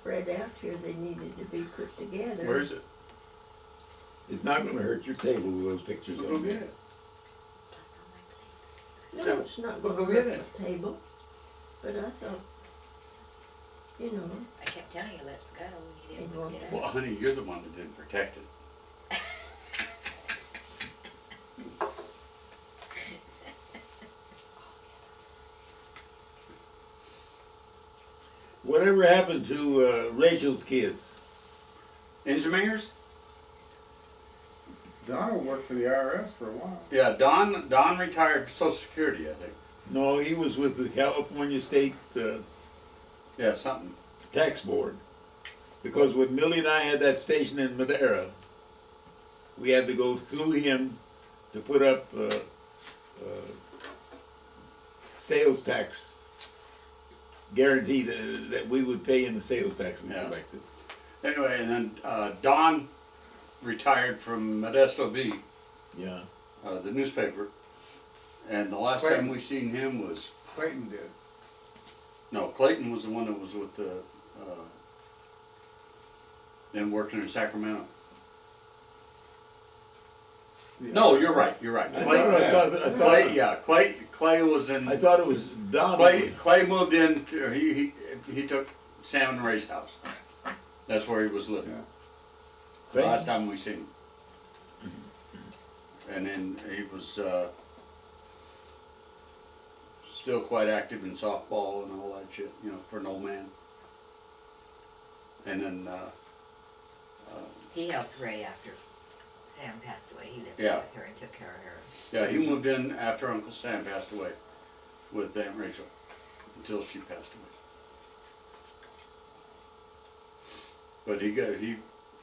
spread out here, they needed to be put together. Where is it? It's not gonna hurt your table with those pictures We'll go on get there. it. No, it's not We'll gonna go hurt get the table, but I thought, you know, I kept telling you, let's go, you It didn't won't get Well, up. honey, you're the one that didn't protect it. Whatever happened to Rachel's kids? Ingemingers? Donald worked for the IRS for a while. Yeah, Don retired for Social Security, I think. No, he was with the California State Yeah, something. Tax Board. Because when Millie and I had that station in Madera, we had to go through him to put up sales tax, guarantee that we would pay in the sales tax we Yeah. collected. Anyway, and then Don retired from Modesto V, Yeah. the newspaper. And the last Clayton. time we seen him was, Clayton did. no, Clayton was the one that was with the, then working in Sacramento. Yeah. No, you're right. I Clay was in. thought it was Don. Clay moved in. He took Sam and Ray's house. That's where he was living. Yeah. The last time we seen him. And then he was still quite active in softball and all that shit, you know, for an old man. And then He helped Ray after Sam passed away, he lived Yeah. with her and took care of her. yeah, he moved in after Uncle Sam passed away with Aunt Rachel until she passed away. But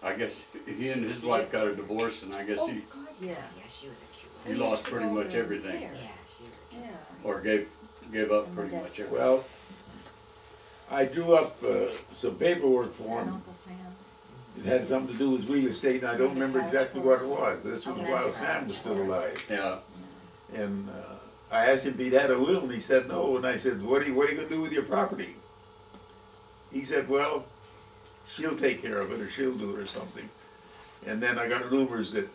I guess he and his wife got a divorce, and I guess Oh, he God, Yeah, yeah. she was a cute he one. used lost to pretty go much over and everything, see her. Yeah, she was a cute Yeah. one. or gave up And pretty Modesto. much everything. Well, I drew up some paperwork for And him. Uncle Sam. It had something to do with real estate, and I don't remember exactly what it was. This was Oh, while that's Sam right. was still alive. Yeah, And I asked him if he'd had a will, and he said no. And I said, what are you gonna do with your property? He said, well, she'll take care of it, or she'll do it, or something. And then I got rumors that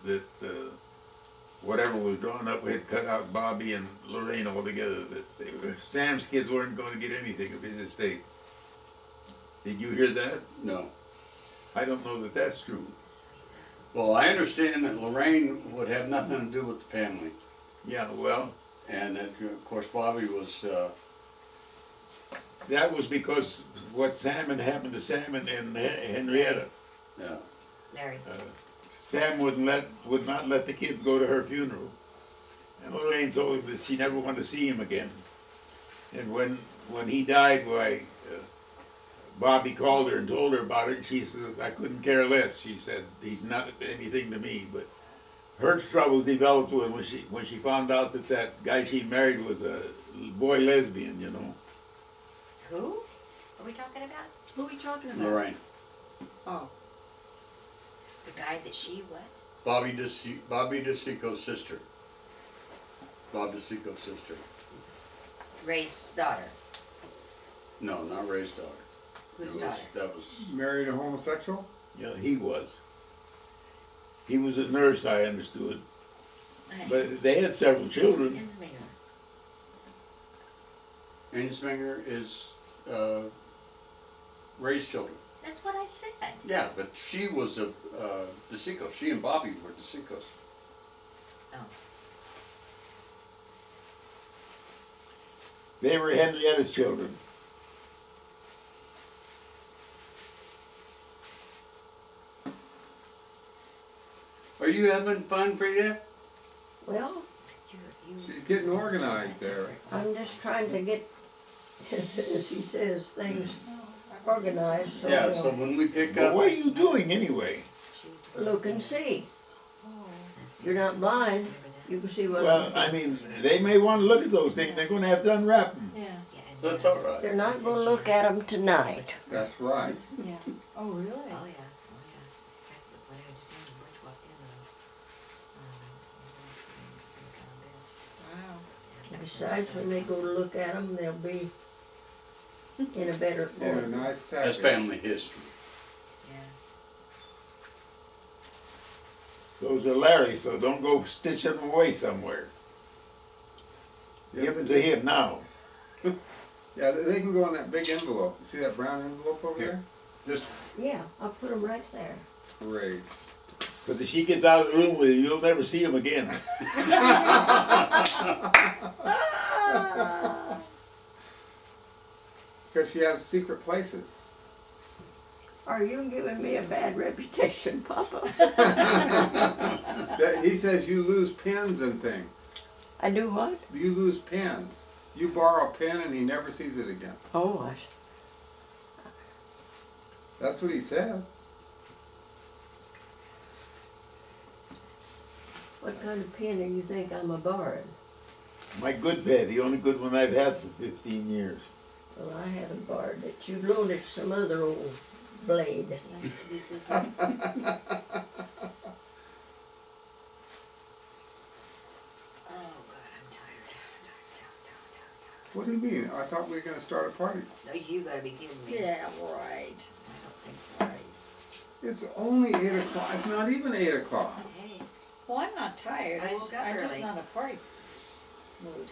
whatever was drawn up, we had cut out Bobby and Lorraine altogether, that Sam's kids weren't going to get anything of his estate. Did you hear that? no. I don't know that that's true. Well, I understand that Lorraine would have nothing to do with the family, Yeah, well, and that, of course, Bobby was, that was because what Sam had happened to Sam and Henrietta. yeah. Larry, Sam would not let the kids go to her funeral. And Lorraine told him that she never wanted to see him again. And when he died, why, Bobby called her and told her about it, and she says, I couldn't care less. She said, he's not anything to me. But her troubles developed when she found out that guy she married was a boy lesbian, you know. who are we talking about? Who are we talking about? Lorraine. Oh, The guy that she what? Bobby DeCicco's sister. Bob DeCicco's sister. Ray's daughter. No, not Ray's daughter. Whose It was- daughter? That was, Married a homosexual? Yeah, he was. He was a nurse, I understood. But they had several children. Insminger. Ainsminger is Ray's children. That's what I said. Yeah, but she was a DeCicco. She and Bobby were DeCiccos. Oh, They were Henrietta's children. Are you having fun, Frida? well, you. She's getting organized there. I'm just trying to get, as he says, things organized so Yeah, we'll so when we pick But up, what are you doing anyway? look and see. oh. You're not blind, you can see what. Well, I mean, they may want to look at those things. They're going to have to unwrap them. Yeah, Yeah, and that's then- all right. They're not gonna look at them tonight. That's right. yeah. Oh, really? Oh, yeah, oh, yeah. In fact, what I understand, George walked in and, Wow. Besides, when they go to look at them, they'll be, in a better In a order. nice That's package. family history. Yeah. Those are Larry's, so don't go stitching them away somewhere. Yeah, Give them to him now. Yeah, they can go in that big envelope. You see that brown envelope over Here. there? Just, Yeah, I'll put them right there. Great. But if she gets out of the room with you, you'll never see him again. Because she has secret places. Are you giving me a bad reputation, Papa? He says you lose pens and things. I do what? You lose pens. You borrow a pen and he never sees it again. Oh, That's what he said. what kind of pen do you think I'm a borrowing? My good pen, the only good one I've had for 15 years. Well, I haven't borrowed it. You loaned it to some other old blade. Oh, God, I'm tired. What do you mean? I thought we were going to start a party. Oh, you gotta be kidding me. Yeah, right. I don't think so. It's only 8 o'clock. It's not even 8 o'clock. Hey, Well, I'm not tired, I woke up I'm just early. not in a party mood.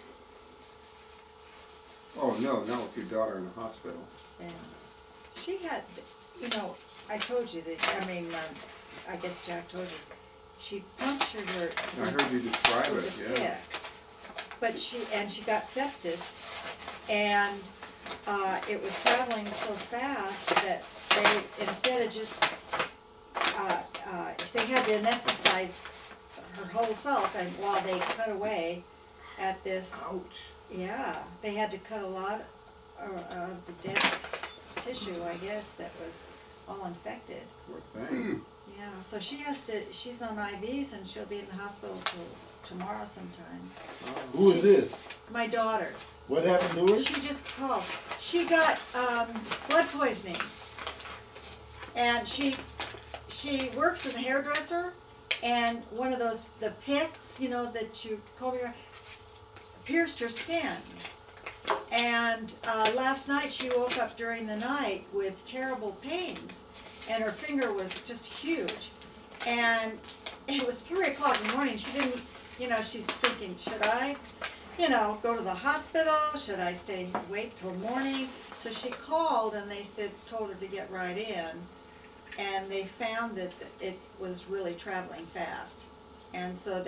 Oh, no, not with your daughter in the hospital. And she had, you know, I told you that, I guess Jack told you, she punctured her. I heard you describe it, with a yeah. pick. But she got sepsis, and it was traveling so fast that they, instead of just, they had to anesthetize her whole self, and while they cut away at this, Ouch. yeah, they had to cut a lot of the dead tissue, I guess, that was all infected. Poor thing. Yeah, so she's on IVs and she'll be in the hospital till tomorrow sometime. Who is this? My daughter, What happened to her? she just called. She got blood poisoning. And she works as a hairdresser, and one of those, the picks, you know, that you comb your, pierced her skin. And last night she woke up during the night with terrible pains, and her finger was just huge. And it was 3 o'clock in the morning. She didn't, you know, she's thinking, should I, you know, go to the hospital? Should I wait till morning? So she called, and they told her to get right in. And they found that it was really traveling fast. And so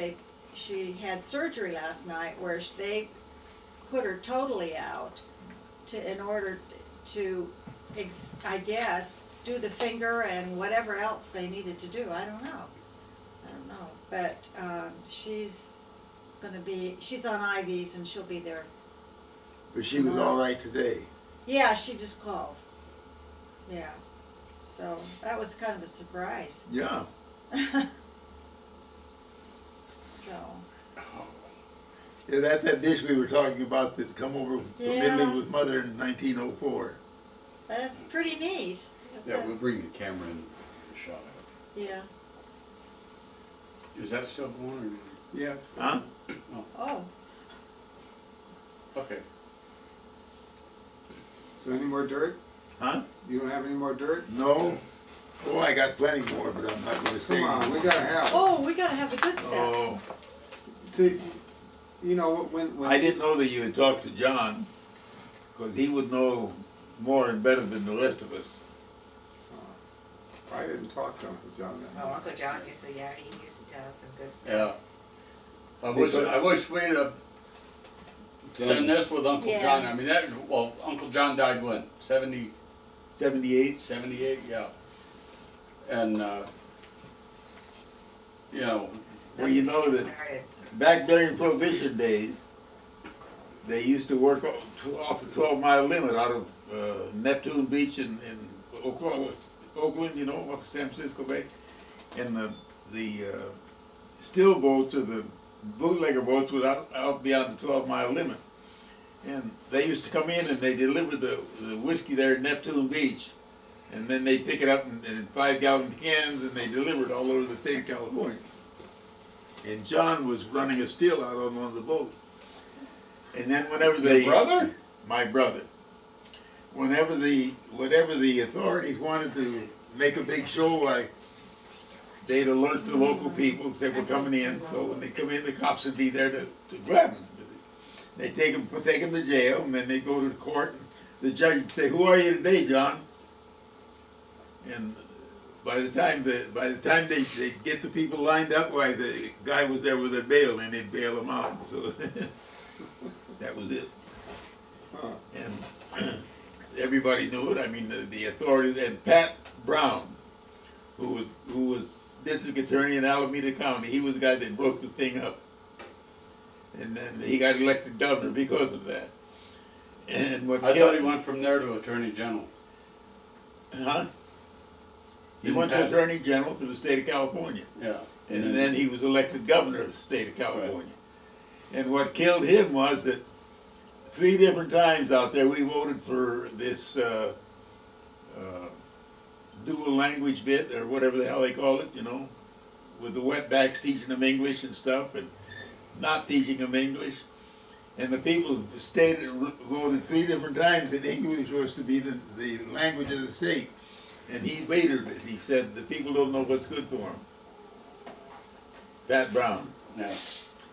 she had surgery last night where they put her totally out in order to, I guess, do the finger and whatever else they needed to do. I don't know. But she's on IVs and she'll be there. But she was all right today. Yeah, she just called. Yeah. So that was kind of a surprise. Yeah. So, Yeah, that's that dish we were talking about that come over from Yeah. Italy with Mother in 1904. that's pretty neat. yeah, we'll bring the camera in the shot. Yeah. Is that still going Yeah. Huh? Oh, or? Okay. So any more dirt? Huh? You don't have any more dirt? No. Oh, I got plenty more, but I'm not going to say Come on, we anymore. gotta have it. oh, we gotta have the good stuff. Oh, See, you know, when I didn't know that you had talked to John, because he would know more and better than the rest of us. I didn't talk to Uncle John then. Oh, Uncle John used to, yeah, he used to tell us some good stuff. Yeah. I wish we'd have done this with Uncle Yeah. John. I mean, Uncle John died when? 70, 78? 78? Yeah. And, you know, Well, you know Nothing that started. back during Prohibition days, they used to work off the 12-mile limit out of Neptune Beach in Oakland, you know, off San Francisco Bay. And the still boats or the bootlegger boats would out beyond the 12-mile limit. And they used to come in and they delivered the whiskey there at Neptune Beach. And then they pick it up in 5-gallon cans and they deliver it all over the state of California. And John was running a still out on one of the boats. And then whenever they... Your brother? My brother. whenever the authorities wanted to make a big show, like they'd alert the local people, say we're coming in. So when they come in, the cops would be there to grab them. They take them to jail, and then they go to the court. And the judge would say, "Who are you today, John?" And by the time they get the people lined up, why the guy was there with a bail, and they'd bail him out. So that was it. Huh. And everybody knew it. I mean, the authorities. And Pat Brown, who was district attorney in Alameda County, he was the guy that broke the thing up. And then he got elected governor because of that. And what I killed thought he went from there to Attorney General. Huh? He Didn't went to Pat- Attorney General for the state of California. Yeah. And then he was elected governor of the state of California. And what killed him was that 3 different times out there we voted for this dual language bit, or whatever the hell they call it, you know, with the wetbacks teaching them English and stuff, and not teaching them English. And the people voted 3 different times that English was to be the language of the state. And he waited it. He said, the people don't know what's good for them. Pat Brown. Yeah.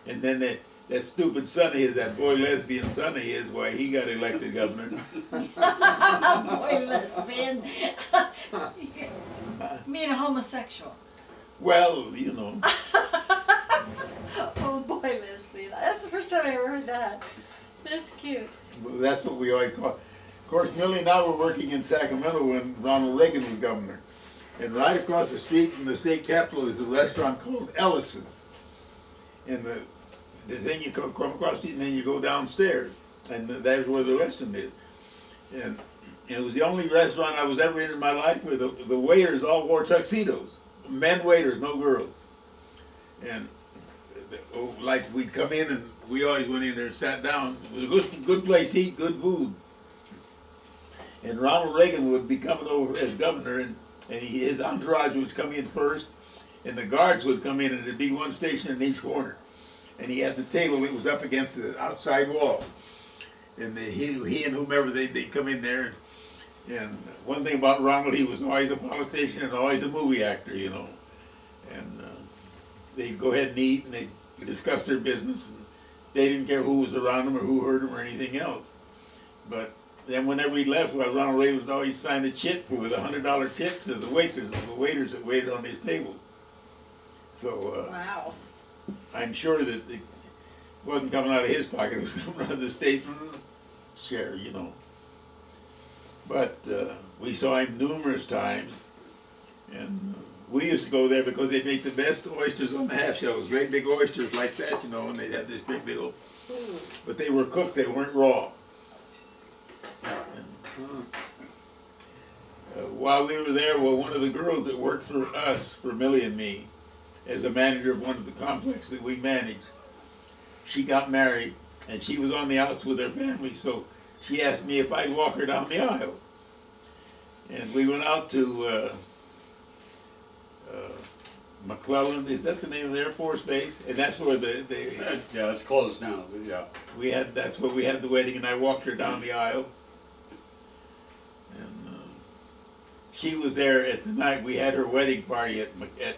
And then that stupid son of his, that boy lesbian son of his, why he got elected governor. Boy, lesbian. Mean a homosexual. Well, you know. Oh, boy, lesbian. That's the first time I ever heard that. That's cute. That's what we always call it. Of course, Millie and I were working in Sacramento when Ronald Reagan was governor. And right across the street from the state capitol is a restaurant called Ellis's. And the thing, you come across the street and then you go downstairs. And that's where the restaurant is. And it was the only restaurant I was ever in my life where the waiters all wore tuxedos. Men waiters, no girls. And like we'd come in and we always went in there and sat down. It was a good place to eat, good food. And Ronald Reagan would be coming over as governor, and his entourage would come in first, and the guards would come in, and there'd be one station in each corner. And he had the table that was up against the outside wall. And he and whomever, they'd come in there. And one thing about Ronald, he was always a politician and always a movie actor, you know. And they'd go ahead and eat, and they'd discuss their business. And they didn't care who was around them or who heard them or anything else. But then whenever he left, Ronald Reagan would always sign a check with $100 tip to the waiters that waited on his table. So Wow. I'm sure that it wasn't coming out of his pocket; it was coming out of the state share, you know. But we saw him numerous times, and we used to go there because they make the best oysters on the half shells, great big oysters like that, you know, and they'd have this big old. But they were cooked; they weren't raw. While we were there, well, one of the girls that worked for us, for Millie and me, as a manager of one of the complexes that we managed, she got married, and she was on the outs with her family, so she asked me if I'd walk her down the aisle. And we went out to McClellan, is that the name of the Air Force Base? And that's where Yeah, it's closed now, but yeah. that's where we had the wedding, and I walked her down the aisle. And she was there at the night we had her wedding party at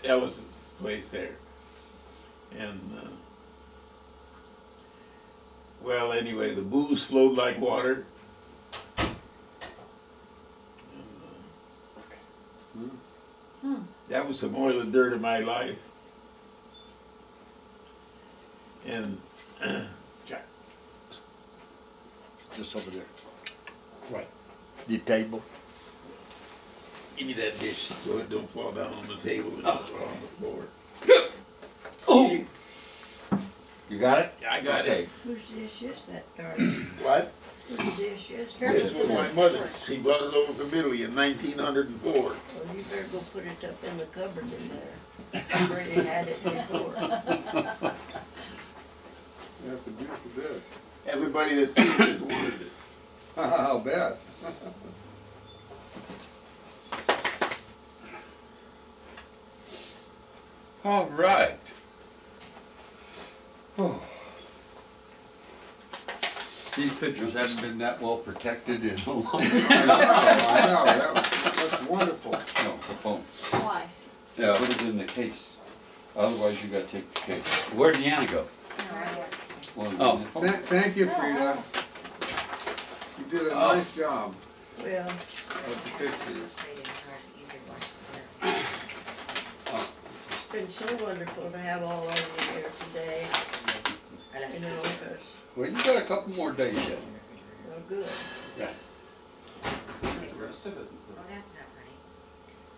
Ellis's place there. And well, anyway, the booze flowed like water. And, that was some oil and dirt of my life. And Jack, just over there. Right. The table. give me that dish so it don't fall down on the table and on the floor. Oh! You got it? I got Okay. it. Whose dish is that, darling? What? Whose dish is that? This was my mother's. She brought it over from Italy in 1904. Well, you better go put it up in the cupboard in there. I've already had it before. That's a beautiful dish. Everybody that's seen it has wanted it. I'll bet. All right. Oh. These pictures haven't been that well protected in a long time. I know, that's wonderful. No, the phone. Why? Yeah, put it in the case. Otherwise, you gotta take the case. Where'd Deanna go? Well, Oh. in the phone. Thank you, Frida. You did a Oh. nice job Well, of the pictures. it's been so wonderful to have all of you here today, you know, 'cause, Well, you got a couple more days yet. well, good. Yeah. Oh, that's not funny.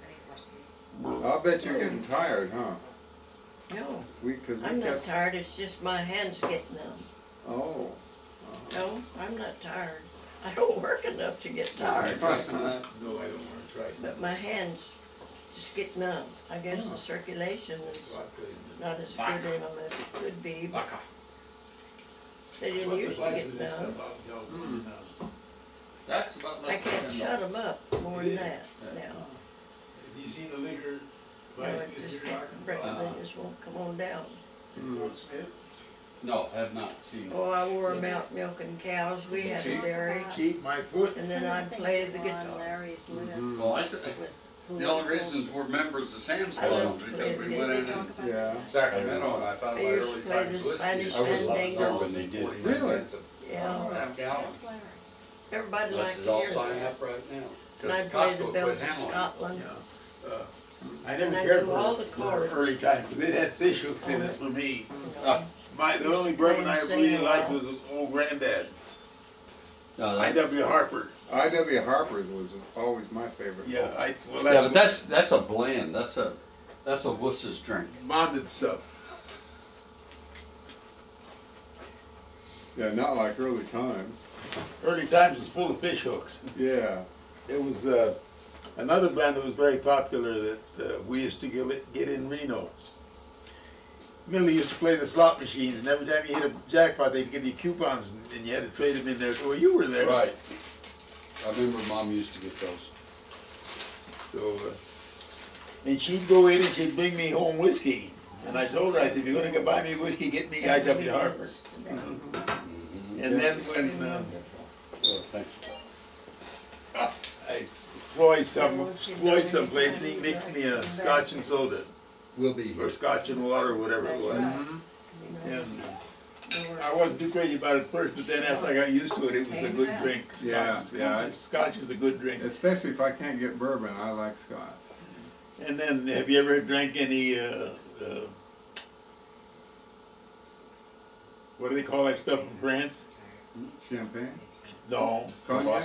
I didn't watch these. I'll bet you're getting tired, huh? No, Cause we I'm not kept, tired, it's just my hands get numb. oh. No, I'm not tired. I don't work enough to get tired, Pressing that. No, I don't wanna try but my hands just get numb. I guess the circulation is not as good in them as it could be, but they didn't used to get numb. That's about I less can't than shut them up more than that now. Have you seen the liquor No, it license just, here in Arkansas? they just won't come on down. Fort Smith? No, have not seen it. Oh, I wore them out milking cows, we had a dairy, Keep my foot. and then I played the guitar. Larry's list Well, I said, was the only reasons we're members of Sam's I Club love is because we to went in talk about Yeah. Sacramento and I found I my used to early play times the whiskey. Spanish I was there Fandango. when they did it. Really? Yeah, Half gallon. That's Larry. everybody liked This to is all hear signed that. up right now. And I 'Cause played Costco the quit bells of handling it. Scotland. I And never I cared knew all the for chords. early times, but it had fish hooks in it for me. You know. The only bourbon I really liked was Old Granddad, No, that- I.W. Harper. I.W. Harper's was always my favorite. Yeah, well, Yeah, but that's that's a blend, that's a wuss's drink. bonded stuff. Yeah, not like early times. Early times was full of fish hooks. Yeah. There was another band that was very popular that we used to get in Reno. Millie used to play the slot machines, and every time you hit a jackpot, they'd give you coupons, and you had to trade them in there. Well, you were there. Right. I remember Mom used to get those. So, and she'd go in and she'd bring me home whiskey. And I told her, I said, if you're gonna go buy me whiskey, get me I.W. Harper. And then when Oh, thanks. I Floyd someplace, and he mixed me a scotch and soda, We'll be or here. scotch and water, whatever it was. And I wasn't too crazy about it first, but then after I got used to it, it was a good drink. Yeah, Scotch- yeah. Scotch is a good drink. Especially if I can't get bourbon, I like scotch. And then, have you ever drank any, what do they call that stuff in France? Champagne? No, Cognac?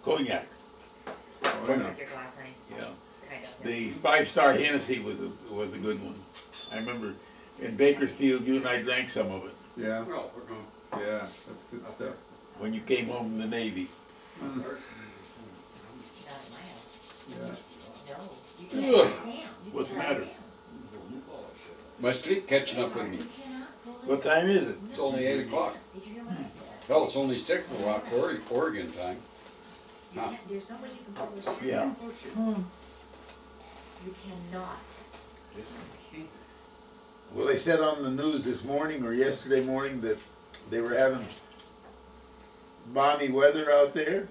cognac, Oh, With yeah. your glass night. yeah. Kind of. The 5-star Hennessy was a good one. I remember in Bakersfield, you and I drank some of it Yeah, Well, we're going. yeah, that's good stuff. when you came home from the Navy. Not in my house. Yeah. No. You can't pull it down. You What's the cannot matter? pull it down. My sleep catching up with me. You cannot pull it What time is it? It's only 8 o'clock. Did you hear what I said? Hell, it's only 6 o'clock, Oregon time. You can't, there's no way you can pull this down. Yeah. You cannot. Well, they said on the news this morning or yesterday morning that they were having balmy weather out there,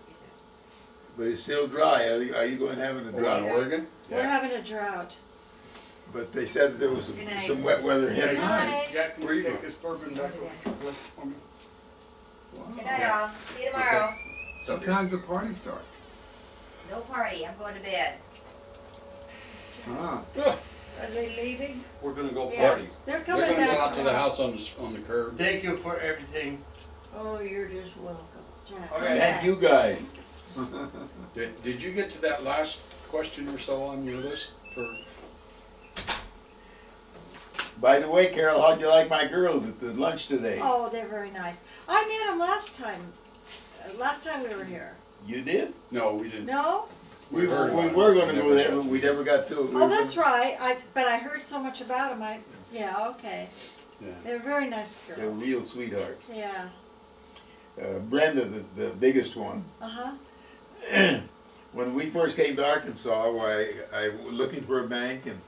but it's still dry. Are you going having a Oh, in drought? Oregon? We're having a drought. But they said that there was Good night. some wet weather Good hit. night. Jack, can you take this bourbon back over for me? Good night, all. See you tomorrow. What time's the party start? No party. I'm going to bed. Ah, Are they leaving? We're gonna go Yeah. party. They're They're coming gonna go back out to the tomorrow. house on the curb. Thank you for everything. Oh, you're just welcome. Jack, Okay. come Thank back. you guys. Did you get to that last question or so on your list for? By the way, Carol, how'd you like my girls at the lunch today? Oh, they're very nice. I met them last time we were here. You did? No, we didn't. No? We heard were about gonna it. go there, but we never got to it. Oh, that's right. But I heard so much about them. Yeah, okay. Yeah. They're very nice They're girls. real sweethearts. Yeah. Brenda, the biggest one, Uh-huh. when we first came to Arkansas, I was looking for a bank, and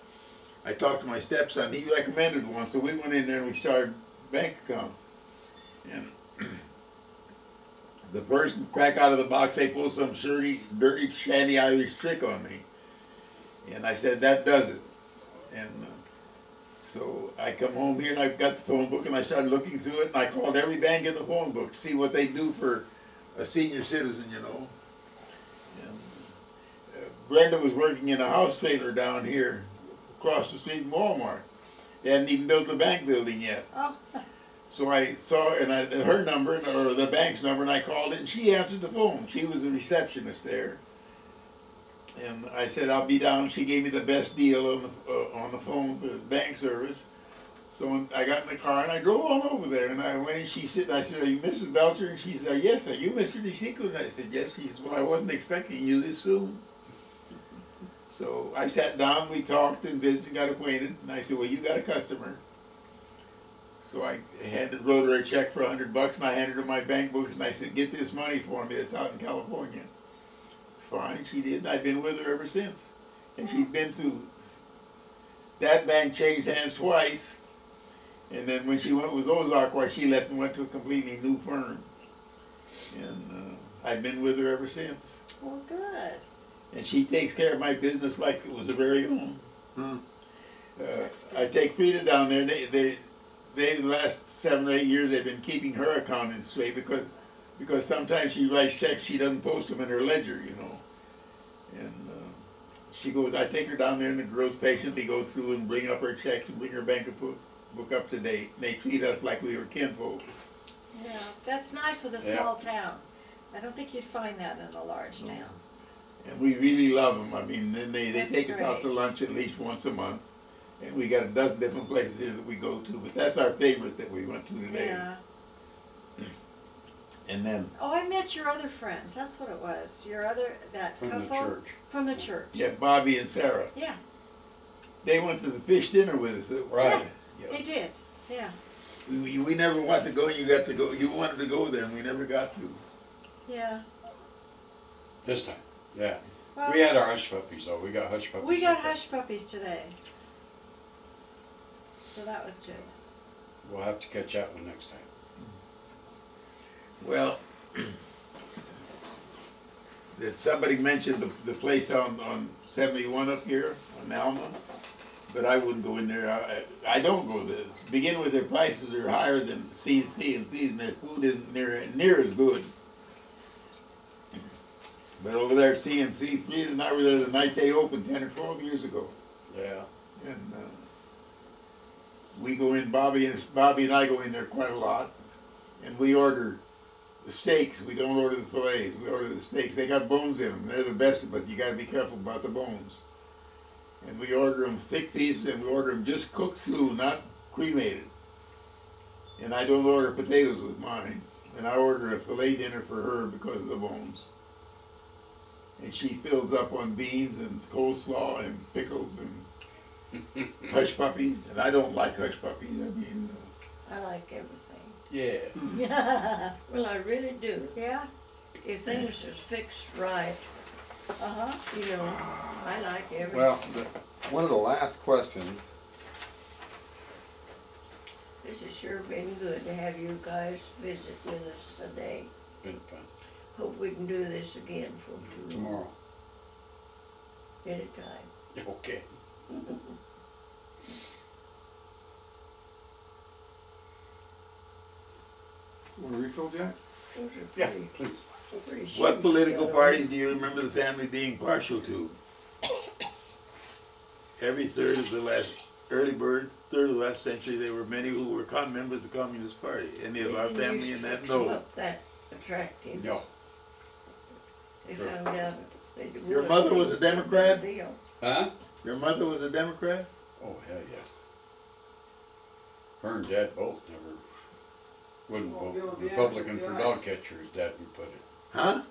I talked to my stepson. He recommended one, so we went in there and we started bank accounts. And the person crack out of the box, they pull some dirty, shanty Irish trick on me. And I said, that does it. And so I come home here and I've got the phone book and I started looking through it and I called every bank in the phone book to see what they do for a senior citizen, you know. And Brenda was working in a house trailer down here across the street from Walmart. They hadn't even built the bank building yet. Oh, So I saw her number, or the bank's number, and I called it, and she answered the phone. She was a receptionist there. And I said, I'll be down. She gave me the best deal on the phone for the bank service. So when I got in the car, and I drove on over there, and I went in, she said, I said, are you Mrs. Belcher? And she said, yes. Are you Mr. DeCicco? And I said, yes. She said, well, I wasn't expecting you this soon. So I sat down, we talked and visited, got acquainted, and I said, well, you got a customer. So I wrote her a check for $100, and I handed her my bank books, and I said, get this money for me, it's out in California. Fine, she did, and I've been with her ever since. And she's been to, that bank changed hands twice, and then when she went with Ozark, why she left and went to a completely new firm. And I've been with her ever since. well, good. And she takes care of my business like it was her very own. I take Frida down there, they the last 7 or 8 years they've been keeping her accounting straight because sometimes she writes checks, she doesn't post them in her ledger, you know. And she goes, I take her down there and the girls patiently go through and bring up her checks and bring her bank book up to date. And they treat us like we were kinfolk. Yeah, that's nice with a small town. I don't think you'd find that in a large town. And we really love them. I mean, then they That's take us out to great. lunch at least once a month. And we got a dozen different places here that we go to, but that's our favorite that we went to today. Yeah. And then, Oh, I met your other friends. That's what it was. Your other, that From couple. the church. From the church. yeah, Bobby and Sarah, Yeah, they went to the fish dinner with us. Right. Yeah. they did. Yeah, We never wanted to go, and you got to go. You wanted to go there, and we never got to. yeah. This time, yeah. Well, We had our hush puppies though, we got hush puppies. we got hush puppies today. So that was good. We'll have to catch that one next time. Well, that somebody mentioned the place on 71 up here on Alma, but I wouldn't go in there. I don't go there. To begin with, their prices are higher than C's, and their food isn't near as good. But over there at C&C, Frida and I were there the night they opened 10 or 12 years ago. Yeah. And we go in, Bobby and I go in there quite a lot, and we order the steaks. We don't order the fillets. We order the steaks. They got bones in them. They're the best, but you got to be careful about the bones. And we order them thick pieces, and we order them just cooked through, not cremated. And I don't order potatoes with mine. And I order a filet dinner for her because of the bones. And she fills up on beans and coleslaw and pickles and hush puppies. And I don't like hush puppies. I mean, I like everything. Yeah. Yeah. Well, I really do. Yeah. If things are fixed right, Uh-huh. you know, I like everything. Well, one of the last questions, This has sure been good to have you guys visit with us today. Been fun. Hope we can do this again for Tomorrow. anytime. Okay. want a refill, Jack? Those are Yeah, pretty, please. pretty what shitty political stuff. parties do you remember the family being partial to? Every third of the last century, there were many who were members of the Communist Party. Any of our They didn't family used in to that? fix 'em No. up that attractive. No. They Sure. found out they Your mother was a Democrat? Deal. Huh? Your mother was a Democrat? Oh, hell yeah. Her and Dad both never, wouldn't vote Republican for dog catcher, as Dad would put it. Huh?